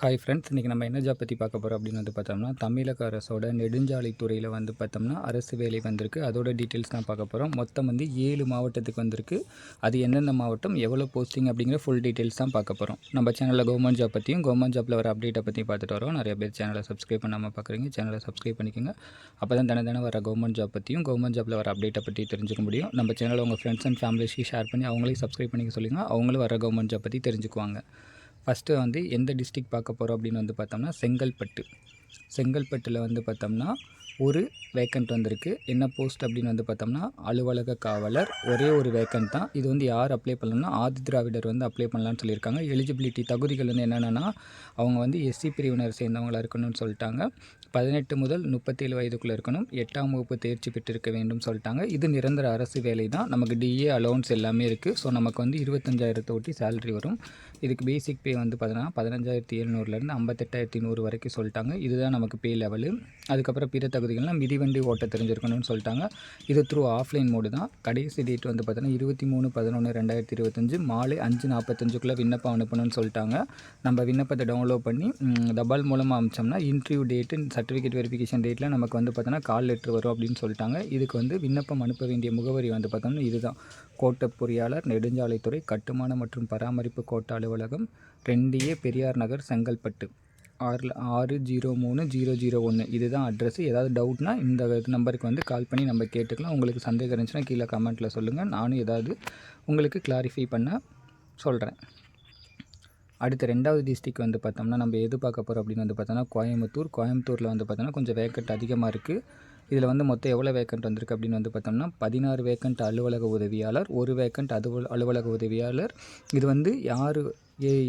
Hi friends, இன்றைக்கி நம்ம என்ன ஜாப் பற்றி பார்க்க போகிறோம் அப்படின்னு வந்து பார்த்தோம்னா, தமிழக அரசோட நெடுஞ்சாலைத்துறையில் வந்து பார்த்தோம்னா அரசு வேலை வந்திருக்கு. அதோட டீட்டெயில்ஸ் தான் பார்க்க போகிறோம். மொத்தம் வந்து 7 மாவட்டத்துக்கு வந்திருக்கு. அது எந்தெந்த மாவட்டம், எவ்வளோ போஸ்டிங் அப்படிங்கிற ஃபுல் டீட்டெயில்ஸ் தான் பார்க்க போகிறோம். நம்ம சேனலில் கவர்மெண்ட் ஜாப் பற்றியும் கவர்மெண்ட் ஜாப்பில் வர அப்டேட்டை பற்றி பார்த்துட்டு வரோம். நிறைய பேர் சேனலை சப்ஸ்கிரைப் பண்ணாமல் பார்க்குறீங்க. சேனலை சப்ஸ்கிரைப் பண்ணிக்கோங்க. அப்போ தான் தினம் வர கவர்மெண்ட் ஜாப் பற்றியும் கவர்மெண்ட் ஜாப்பில் வர அப்டேட்டை பற்றி தெரிஞ்சுக்க முடியும். நம்ம சேனலை உங்கள் ஃப்ரெண்ட்ஸ் அண்ட் ஃபேமிலிஸ்க்கு ஷேர் பண்ணி அவங்களையும் சப்ஸ்கிரைப் பண்ணிக்க சொல்லுங்கள். அவங்களும் வர கவர்மெண்ட் ஜாப் பற்றி தெரிஞ்சுக்குவாங்க. ஃபஸ்ட்டு வந்து எந்த டிஸ்ட்ரிக்ட் பார்க்க போகிறோம் அப்படின்னு வந்து பார்த்தோம்னா செங்கல்பட்டில் வந்து பார்த்தோம்னா ஒரு வேக்கண்ட் வந்திருக்கு. என்ன போஸ்ட் அப்படின்னு வந்து பார்த்தோம்னா அலுவலக காவலர். ஒரே ஒரு வேக்கண்ட் தான். இது வந்து யார் அப்ளை பண்ணலாம்னா ஆதிதிராவிடர் வந்து அப்ளை பண்ணலான்னு சொல்லியிருக்காங்க. எலிஜிபிலிட்டி தகுதிகள் வந்து என்னென்னா அவங்க வந்து எஸ்சி பிரிவினர் சேர்ந்தவங்களாக இருக்கணும்னு சொல்லிட்டாங்க. 18 முதல் 37 வயதுக்குள்ளே இருக்கணும். 8ஆம் வகுப்பு தேர்ச்சி பெற்றிருக்க வேண்டும் சொல்லிட்டாங்க. இது நிரந்தர அரசு வேலை தான். நமக்கு டிஏ அலோவன்ஸ் எல்லாமே இருக்குது. ஸோ நமக்கு வந்து 25,000 ஒட்டி சேலரி வரும். இதுக்கு பேசிக் பே வந்து பார்த்தீங்கன்னா 15,700லேருந்து 58,100 வரைக்கும் சொல்லிட்டாங்க. இதுதான் நமக்கு பே லெவலு. அதுக்கப்புறம் பிற தகுதிகள்லாம் மிதிவண்டி ஓட்ட தெரிஞ்சிருக்கணும்னு சொல்லிட்டாங்க. இது த்ரூ ஆஃப்லைன் மோடு தான். கடைசி டேட் வந்து பார்த்தீங்கன்னா 23/11/2025 மாலை 5:45க்குள்ளே விண்ணப்பம் அனுப்பணும்னு சொல்லிட்டாங்க. நம்ம விண்ணப்பத்தை டவுன்லோட் பண்ணி தபால் மூலமாக அனுப்பிச்சோம்னா இன்டர்வியூ டேட்டு சர்டிஃபிகேட் வெரிஃபிகேஷன் டேட்டில் நமக்கு வந்து பார்த்தோன்னா கால் லெட்ரு வரும் அப்படின்னு சொல்லிட்டாங்க. இதுக்கு வந்து விண்ணப்பம் அனுப்ப வேண்டிய முகவரி வந்து பார்த்தோம்னா இதுதான்: கோட்ட பொறியாளர், நெடுஞ்சாலைத்துறை, கட்டுமான மற்றும் பராமரிப்பு கோட்ட அலுவலகம், 2A பெரியார் நகர், செங்கல்பட்டு 603001. இதுதான் அட்ரஸ். ஏதாவது டவுட்னா இந்த நம்பருக்கு வந்து கால் பண்ணி நம்ம கேட்டுக்கலாம். உங்களுக்கு சந்தேகம் இருந்துச்சுன்னா கீழே கமெண்ட்டில் சொல்லுங்கள். நானும் ஏதாவது உங்களுக்கு கிளாரிஃபை பண்ண சொல்கிறேன். அடுத்த 2வது டிஸ்ட்ரிக் வந்து பார்த்தோம்னா நம்ம எது பார்க்க போகிறோம் அப்படின்னு வந்து பார்த்தோம்னா கோயம்புத்தூரில் வந்து பார்த்தோம்னா கொஞ்சம் வேக்கண்ட் அதிகமாக இருக்குது. இதில் வந்து மொத்தம் எவ்வளோ வேக்கண்ட் வந்திருக்கு அப்படின்னு வந்து பார்த்தோம்னா 16 வேக்கண்ட் அலுவலக உதவியாளர், 1 வேக்கண்ட் அலுவலக உதவியாளர். இது வந்து யார்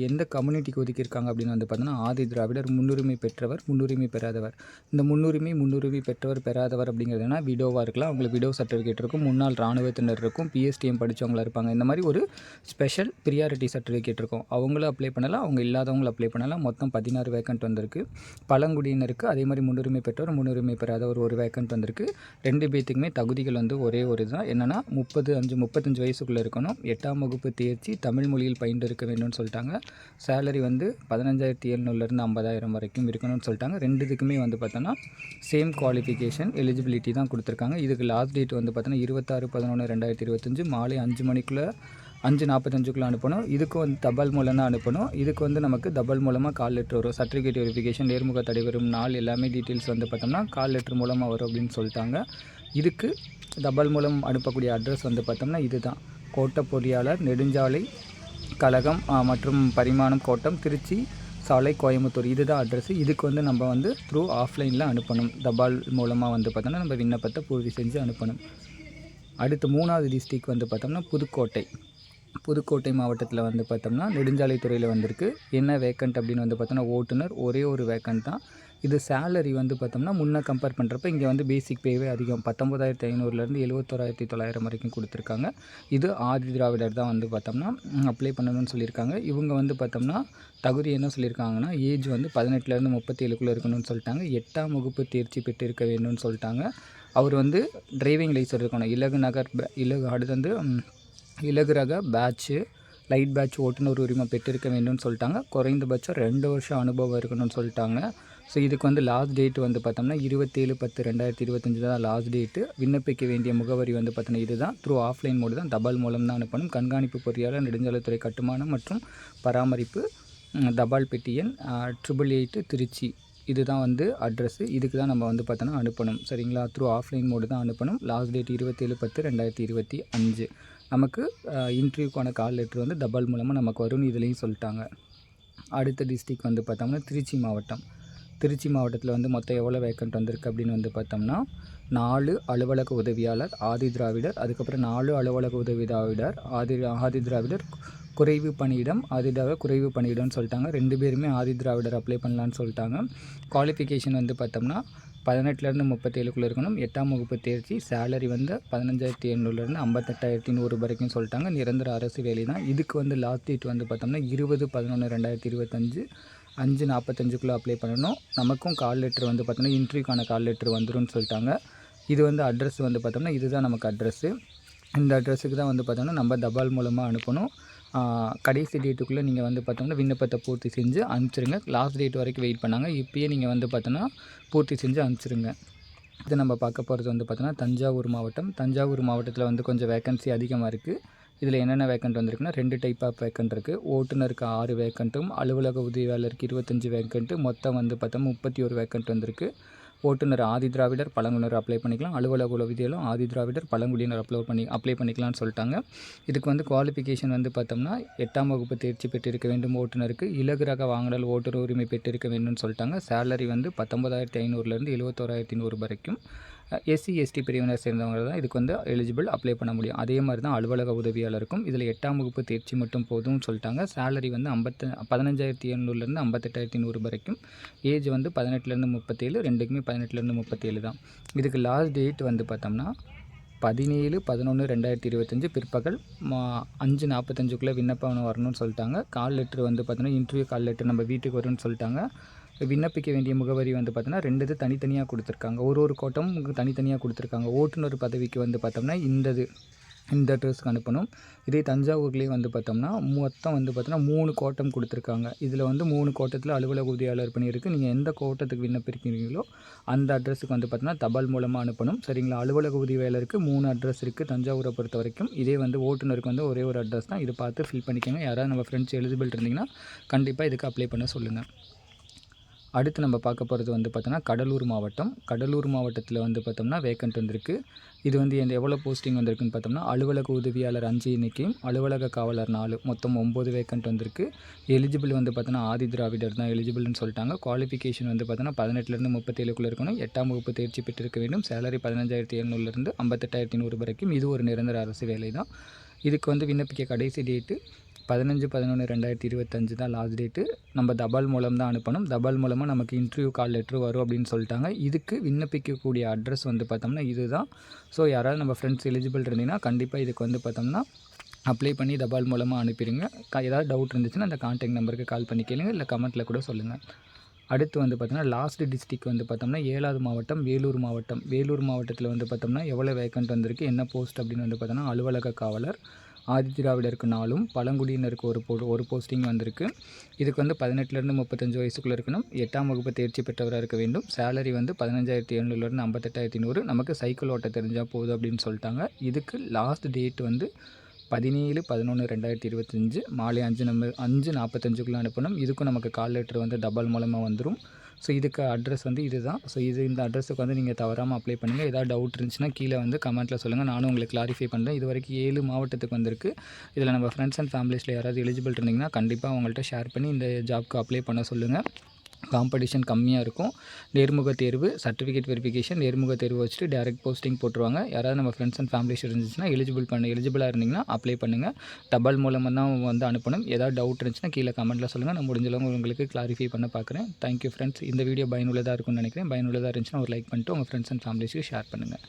எந்த கம்யூனிட்டிக்கு ஒதுக்கியிருக்காங்க அப்படின்னு வந்து பார்த்தோன்னா ஆதி திராவிடர், முன்னுரிமை பெற்றவர், முன்னுரிமை பெறாதவர். இந்த முன்னுரிமை பெற்றவர் பெறாதவர் அப்படிங்கிறது என்ன, விடோவாக இருக்கலாம், அவங்களுக்கு விடோ சர்டிஃபிகேட் இருக்கும், முன்னாள் இராணுவத்தினர் இருக்கும், பிஎஸ்டிஎம் படித்தவங்களாக இருப்பாங்க. இந்த மாதிரி ஒரு ஸ்பெஷல் ப்ரியாரிட்டி சர்டிஃபிகேட் இருக்கும். அவங்களும் அப்ளை பண்ணலாம், அவங்க இல்லாதவங்களும் அப்ளை பண்ணலாம். மொத்தம் 16 வேக்கண்ட் வந்திருக்கு. பழங்குடியினருக்கு அதே மாதிரி முன்னுரிமை பெற்றவர், முன்னுரிமை பெறாதவர் ஒரு வேக்கண்ட் வந்திருக்கு. 2 பேத்துக்குமே தகுதிகள் வந்து ஒரே ஒரு தான். என்னென்னா 35 வயசுக்குள்ளே இருக்கணும், 8ஆம் வகுப்பு தேர்ச்சி, தமிழ் மொழியில் பயின்று இருக்க வேண்டும்னு சொல்லிட்டாங்க. சேலரி வந்து 15,700லேருந்து 50,000 வரைக்கும் இருக்கணும்னு சொல்லிட்டாங்க. 2த்துக்குமே வந்து பார்த்தோன்னா சேம் குவாலிஃபிகேஷன் எலிஜிபிலிட்டி தான் கொடுத்துருக்காங்க. இதுக்கு லாஸ்ட் டேட் வந்து பார்த்தோன்னா 26/11/2025 மாலை 5:45 அனுப்பணும். இதுக்கு வந்து தபால் மூலம் தான் அனுப்பணும். இதுக்கு வந்து நமக்கு தபால் மூலமாக கால் லெட்ரு வரும். சர்டிஃபிகேட் வெரிஃபிகேஷன், நேர்முக தடைவரும் நாள் எல்லாமே டீட்டெயில்ஸ் வந்து பார்த்தோம்னா கால் லெட்ரு மூலமாக வரும் அப்படின்னு சொல்லிட்டாங்க. இதுக்கு தபால் மூலம் அனுப்பக்கூடிய அட்ரஸ் வந்து பார்த்தோம்னா இதுதான்: கோட்ட பொறியாளர், நெடுஞ்சாலை கழகம் மற்றும் பரிமாணம் கோட்டம், திருச்சி சாலை, கோயம்புத்தூர். இதுதான் அட்ரஸ். இதுக்கு வந்து நம்ம வந்து த்ரூ ஆஃப்லைனில் அனுப்பணும். தபால் மூலமாக வந்து பார்த்தோம்னா நம்ம விண்ணப்பத்தை பூர்த்தி செஞ்சு அனுப்பணும். அடுத்து 3வது டிஸ்ட்ரிக் வந்து பார்த்தோம்னா புதுக்கோட்டை மாவட்டத்தில் வந்து பார்த்தோம்னா நெடுஞ்சாலைத்துறையில் வந்திருக்கு. என்ன வேக்கண்ட் அப்படின்னு வந்து பார்த்தோம்னா ஓட்டுநர், ஒரே ஒரு வேக்கண்ட் தான். இது சேலரி வந்து பார்த்தோம்னா முன்னே கம்பேர் பண்ணுறப்ப இங்கே வந்து பேசிக் பேவே அதிகம். 19,500லேருந்து 71,900 வரைக்கும் கொடுத்துருக்காங்க. இது ஆதி திராவிடர் தான் வந்து பார்த்தோம்னா அப்ளை பண்ணணும்னு சொல்லியிருக்காங்க. இவங்க வந்து பார்த்தோம்னா தகுதி என்ன சொல்லியிருக்காங்கன்னா ஏஜ் வந்து 18லேருந்து 37க்குள்ளே இருக்கணும்னு சொல்லிட்டாங்க. 8ஆம் வகுப்பு தேர்ச்சி பெற்றிருக்க வேணும்னு சொல்லிட்டாங்க. அவர் வந்து டிரைவிங் லைசன்ஸ் இருக்கணும். அடுத்து வந்து இலகு ரக பேட்ச்சு, லைட் பேட்ச் ஓட்டுநர் உரிமை பெற்றிருக்க வேண்டும்னு சொல்லிட்டாங்க. குறைந்தபட்சம் 2 வருஷம் அனுபவம் இருக்கணும்னு சொல்லிட்டாங்க. ஸோ இதுக்கு வந்து லாஸ்ட் டேட் வந்து பார்த்தோம்னா 27/10/2025 தான் லாஸ்ட் டேட்டு. விண்ணப்பிக்க வேண்டிய முகவரி வந்து பார்த்தோன்னா இதுதான். த்ரூ ஆஃப்லைன் மோடு தான், தபால் மூலம் தான் அனுப்பணும். கண்காணிப்பு பொறியாளர், நெடுஞ்சாலைத்துறை, கட்டுமானம் மற்றும் பராமரிப்பு, தபால் பெட்டி எண் 888 திருச்சி. இதுதான் வந்து அட்ரஸ்ஸு. இதுக்கு தான் நம்ம வந்து பார்த்தோன்னா அனுப்பணும். சரிங்களா? த்ரூ ஆஃப்லைன் மோடு தான் அனுப்பணும். Last date 27/10/2025. நமக்கு இன்டர்வியூக்கான கால் லெட்ரு வந்து தபால் மூலமாக நமக்கு வரும்னு இதுலேயும் சொல்லிட்டாங்க. அடுத்த டிஸ்ட்ரிக் வந்து பார்த்தோம்னா திருச்சி மாவட்டத்தில் வந்து மொத்தம் எவ்வளோ வேக்கண்ட் வந்திருக்கு அப்படின்னு வந்து பார்த்தோம்னா 4 அலுவலக உதவியாளர் ஆதி திராவிடர், அதுக்கப்புறம் 4 அலுவலக உதவியாளர் ஆதி திராவிடர், குறைவு பணியிடம் ஆதி திராவிடர் குறைவு பணியிடம்னு சொல்லிட்டாங்க. 2 பேருமே ஆதி திராவிடர் அப்ளை பண்ணலான்னு சொல்லிட்டாங்க. குவாலிஃபிகேஷன் வந்து பார்த்தோம்னா 18லேருந்து 37க்குள்ளே இருக்கணும். 8ஆம் வகுப்பு தேர்ச்சி. சேலரி வந்து 15,700லேருந்து 58,100 வரைக்கும் சொல்லிட்டாங்க. நிரந்தர அரசு வேலை தான். இதுக்கு வந்து லாஸ்ட் டேட் வந்து பார்த்தோம்னா 20/11/2025 5:45க்குள்ளே அப்ளை பண்ணணும். நமக்கும் கால் லெட்ரு வந்து பார்த்தோம்னா இன்டர்வியூக்கான கால் லெட்ரு வந்துரும்னு சொல்லிட்டாங்க. இது வந்து அட்ரஸ் வந்து பார்த்தோம்னா இதுதான் நமக்கு அட்ரஸ்ஸு. இந்த அட்ரஸுக்கு தான் வந்து பார்த்தோம்னா நம்ம தபால் மூலமாக அனுப்பணும். கடைசி டேட்டுக்குள்ளே நீங்கள் வந்து பார்த்தோம்னா விண்ணப்பத்தை பூர்த்தி செஞ்சு அனுப்பிச்சிருங்க. லாஸ்ட் டேட் வரைக்கும் வெயிட் பண்ணாங்க. இப்போயே நீங்கள் வந்து பார்த்தோன்னா பூர்த்தி செஞ்சு அனுப்பிச்சிருங்க. இது நம்ம பார்க்க போகிறது வந்து பார்த்தோன்னா தஞ்சாவூர் மாவட்டம். தஞ்சாவூர் மாவட்டத்தில் வந்து கொஞ்சம் வேக்கன்சி அதிகமாக இருக்குது. இதில் என்னென்ன வேக்கண்ட் வந்திருக்குன்னா 2 டைப் ஆஃப் வேக்கண்ட் இருக்குது. ஓட்டுநருக்கு 6 வேக்கண்ட்டும், அலுவலக உதவியாளருக்கு 25 வேக்கண்ட்டு, மொத்தம் வந்து பார்த்தோம்னா 31 வேக்கண்ட் வந்திருக்கு. ஓட்டுநர் ஆதி திராவிடர் பழங்குடியினர் அப்ளை பண்ணிக்கலாம். அலுவலக உதவியாளரும் ஆதி திராவிடர் பழங்குடியினர் அப்ளை பண்ணிக்கலாம்னு சொல்லிட்டாங்க. இதுக்கு வந்து குவாலிஃபிகேஷன் வந்து பார்த்தோம்னா 8ஆம் வகுப்பு தேர்ச்சி பெற்றிருக்க வேண்டும் ஓட்டுநருக்கு. இலகு ரக வாகனங்கள் ஓட்டுநர் உரிமை பெற்றிருக்க வேண்டும்னு சொல்லிட்டாங்க. சேலரி வந்து 19,500லேருந்து 71,100 வரைக்கும். எஸ்சி எஸ்டி பிரிவினர் சேர்ந்தவங்க தான் இதுக்கு வந்து எலிஜிபிள் அப்ளை பண்ண முடியும். அதே மாதிரி தான் அலுவலக உதவியாளருக்கும் இதில் 8ஆம் வகுப்பு தேர்ச்சி மட்டும் போதும்னு சொல்லிட்டாங்க. சேலரி வந்து 15,700லேருந்து 58,100 வரைக்கும். ஏஜ் வந்து 18லேருந்து 37, ரெண்டுக்குமே 18லேருந்து 37 தான். இதுக்கு லாஸ்ட் டேட் வந்து பார்த்தோம்னா 17/11/2025 பிற்பகல் 5:45க்குள்ளே விண்ணப்பம் வரணும்னு சொல்லிட்டாங்க. கால் லெட்ரு வந்து பார்த்தோன்னா இன்டர்வியூ கால் லெட்ரு நம்ம வீட்டுக்கு வரும்னு சொல்லிட்டாங்க. விண்ணப்பிக்க வேண்டிய முகவரி வந்து பார்த்தோன்னா 2 இது தனித்தனியாக கொடுத்துருக்காங்க. ஒரு கோட்டம் தனித்தனியாக கொடுத்துருக்காங்க. ஓட்டுநர் பதவிக்கு வந்து பார்த்தோம்னா இந்த அட்ரஸ்க்கு அனுப்பணும். இதே தஞ்சாவூர்லேயே வந்து பார்த்தோம்னா மொத்தம் வந்து பார்த்தோன்னா 3 கோட்டம் கொடுத்துருக்காங்க. இதில் வந்து 3 கோட்டத்தில் அலுவலக உதவியாளர் பணி இருக்குது. நீங்கள் எந்த கோட்டத்துக்கு விண்ணப்பிக்கிறீங்களோ அந்த அட்ரஸுக்கு வந்து பார்த்தோன்னா தபால் மூலமாக அனுப்பணும். சரிங்களா? அலுவலக உதவியாளருக்கு 3 அட்ரஸ் இருக்குது தஞ்சாவூரை பொறுத்த வரைக்கும். இதே வந்து ஓட்டுநருக்கு வந்து ஒரே ஒரு அட்ரஸ் தான். இது பார்த்து ஃபில் பண்ணிக்கோங்க. யாராவது நம்ம ஃப்ரெண்ட்ஸ் எலிஜிபிள் இருந்தீங்கன்னா கண்டிப்பாக இதுக்கு அப்ளை பண்ண சொல்லுங்கள். அடுத்து நம்ம பார்க்க போகிறது வந்து பார்த்தோன்னா கடலூர் மாவட்டம். கடலூர் மாவட்டத்தில் வந்து பார்த்தோம்னா வேக்கண்ட் வந்திருக்கு. இது வந்து எவ்வளோ போஸ்டிங் வந்திருக்குன்னு பார்த்தோம்னா அலுவலக உதவியாளர் 5 எண்ணிக்கையும், அலுவலக காவலர் 4, மொத்தம் 9 வேக்கண்ட் வந்திருக்கு. எலிஜிபிள் வந்து பார்த்தோன்னா ஆதி திராவிடர் தான் எலிஜிபிள்னு சொல்லிட்டாங்க. குவாலிஃபிகேஷன் வந்து பார்த்தோன்னா 18லேருந்து 37க்குள்ளே இருக்கணும். 8ஆம் வகுப்பு தேர்ச்சி பெற்றிருக்க வேண்டும். சேலரி 15,700லேருந்து 58,100 வரைக்கும். இது ஒரு நிரந்தர அரசு வேலை தான். இதுக்கு வந்து விண்ணப்பிக்க கடைசி டேட்டு 15/11/2025 தான் லாஸ்ட் டேட்டு. நம்ம தபால் மூலம் தான் அனுப்பணும். தபால் மூலமாக நமக்கு இன்டர்வியூ கால் லெட்ரு வரும் அப்படின்னு சொல்லிட்டாங்க. இதுக்கு விண்ணப்பிக்கக்கூடிய அட்ரஸ் வந்து பார்த்தோம்னா இது தான். ஸோ யாராவது நம்ம ஃப்ரெண்ட்ஸ் எலிஜிபிள் இருந்தீங்கன்னா கண்டிப்பாக இதுக்கு வந்து பார்த்தோம்னா அப்ளை பண்ணி தபால் மூலமாக அனுப்பிடுங்க. ஏதாவது டவுட் இருந்துச்சுன்னா அந்த கான்டாக்ட் நம்பருக்கு கால் பண்ணி கேளுங்க, இல்லை கமெண்ட்டில் கூட சொல்லுங்கள். அடுத்து வந்து பார்த்தோம்னா லாஸ்ட் டிஸ்ட்ரிக்ட் வந்து பார்த்தோம்னா 7வது மாவட்டம் வேலூர் மாவட்டம். வேலூர் மாவட்டத்தில் வந்து பார்த்தோம்னா எவ்வளோ வேக்கண்ட் வந்திருக்கு, என்ன போஸ்ட் அப்படின்னு வந்து பார்த்தோம்னா அலுவலக காவலர். ஆதி திராவிடருக்கு 4ம், பழங்குடியினருக்கு ஒரு போஸ்டிங் வந்திருக்கு. இதுக்கு வந்து 18லேருந்து 35 வயசுக்குள்ளே இருக்கணும். 8ஆம் வகுப்பு தேர்ச்சி பெற்றவராக இருக்க வேண்டும். சேலரி வந்து 15,700லேருந்து 58,100. நமக்கு சைக்கிள் ஓட்ட தெரிஞ்சால் போதும் அப்படின்னு சொல்லிட்டாங்க. இதுக்கு லாஸ்ட் டேட் வந்து 17/11/2025 மாலை 5:45க்குள்ளே அனுப்பணும். இதுக்கும் நமக்கு கால் லெட்டர் வந்து தபால் மூலமாக வந்துடும். ஸோ இதுக்கு அட்ரஸ் வந்து இது தான். ஸோ இந்த அட்ரஸுக்கு வந்து நீங்கள் தவறாமல் அப்ளை பண்ணுங்கள். ஏதாவது டவுட் இருந்துச்சுன்னா கீழே வந்து கமெண்ட்டில் சொல்லுங்கள். நானும் உங்களுக்கு கிளாரிஃபை பண்ணுறேன். இது வரைக்கும் 7 மாவட்டத்துக்கு வந்திருக்கு. இதில் நம்ம ஃப்ரெண்ட்ஸ் அண்ட் ஃபேமிலிஸில் யாராவது எலிஜிபிள் இருந்தீங்கன்னா கண்டிப்பாக அவங்கள்ட்ட ஷேர் பண்ணி இந்த ஜாப்க்கு அப்ளை பண்ண சொல்லுங்கள். காம்படிஷன் கம்மியாக இருக்கும். நேர்முக தேர்வு, சர்டிஃபிகேட் வெரிஃபிகேஷன், நேர்முக தேர்வு வச்சுட்டு டேரெக்ட் போஸ்டிங் போட்டுருவாங்க. யாராவது நம்ம ஃப்ரெண்ட்ஸ் அண்ட் ஃபேமிலிஸ் இருந்துச்சுன்னா எலிஜிபிளாக இருந்தீங்கன்னா அப்ளை பண்ணுங்கள். தபால் மூலமாக தான் வந்து அனுப்பணும். ஏதாவது டவுட் இருந்துச்சுன்னா கீழே கமெண்ட்டில் சொல்லுங்கள். நான் முடிஞ்சளவு உங்களுக்கு கிளாரிஃபை பண்ண பார்க்குறேன். Thank you friends. இந்த வீடியோ பயனுள்ளதாக இருக்கும்னு நினைக்கிறேன். பயனுள்ளதாக இருந்துச்சுன்னா ஒரு லைக் பண்ணிட்டு உங்கள் ஃப்ரெண்ட்ஸ் அண்ட் ஃபேமிலிஸ்க்கு ஷேர் பண்ணுங்கள்.